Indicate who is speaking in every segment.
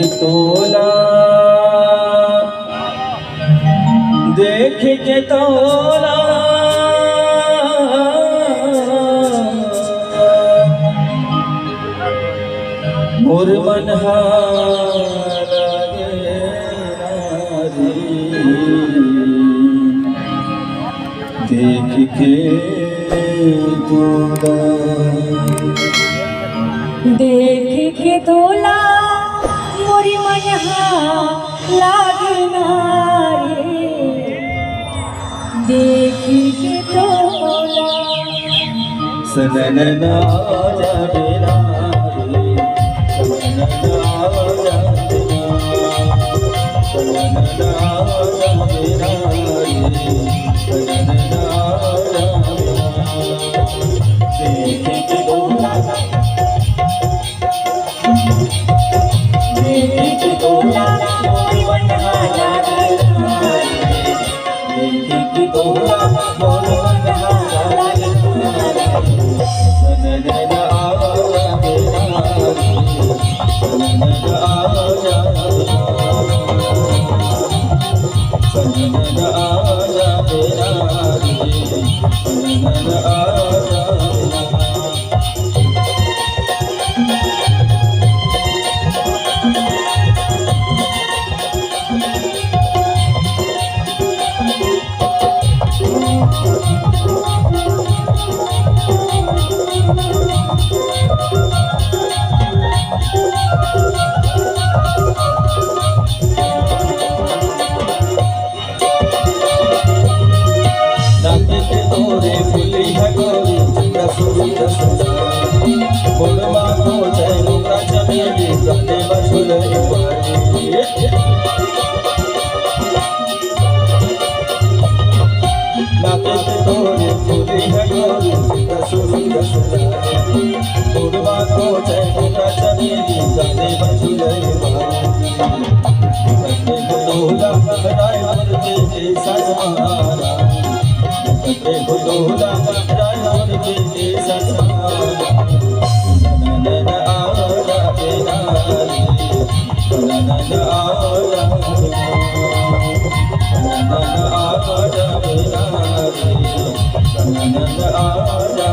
Speaker 1: तोला देख के तोला मोर मन देख के तोला
Speaker 2: देख के तोला मोरी मन लागना रे देख के तोला
Speaker 1: सनन ना जाबेरा रे सनन ना जाबेरा सनन ना जाबेरा रे सनन ना जाबेरा देख के तोला
Speaker 2: देख के तोला मोरी मन लागना
Speaker 1: देख के तोला मोर मन लागना सनन ना जाबेरा सनन ना जाबेरा सनन ना जाबेरा सनन ना जाबेरा तोरे फुली है गोरी रसूली रसूली बोलवा तो जय लोका चमेली गाने बजुले बारी नाके तोरे फुली है गोरी रसूली रसूली बोलवा तो जय लोका चमेली गाने बजुले बारी तोला हटाए हर के सजमारा तोला राम के सजमाना सनन आजा बेरा सनन आजा सनन आजा बेरा सनन आजा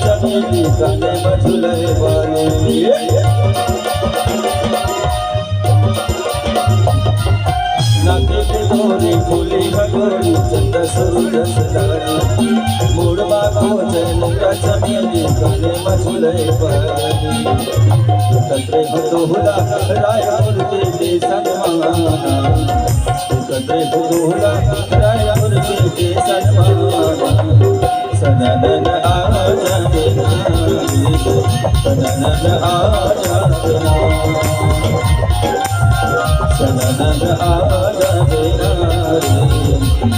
Speaker 1: चमेली गाने बजुले बारी नाके के दोरी फूली भगोरी चंद सूरज सदारी मूड मागो जैनुरा चमेली गले मझुले पानी कतरे हुदुला राय मूर्ति के सन्माना कतरे हुदुला राय मूर्ति के सन्माना सनन आजा देना सनन आजा देना सनन आजा देना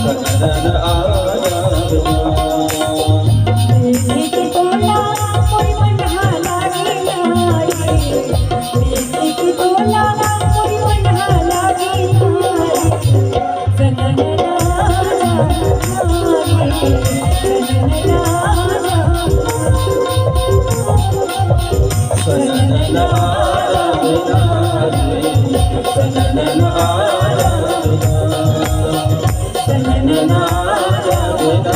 Speaker 1: सनन आजा देना
Speaker 2: देखी तोला कोई मन लागे नारे देखी तोला कोई मन लागे नारे सनन राजा नारे सनन राजा
Speaker 1: सनन आजा देना सनन आजा देना सनन आजा देना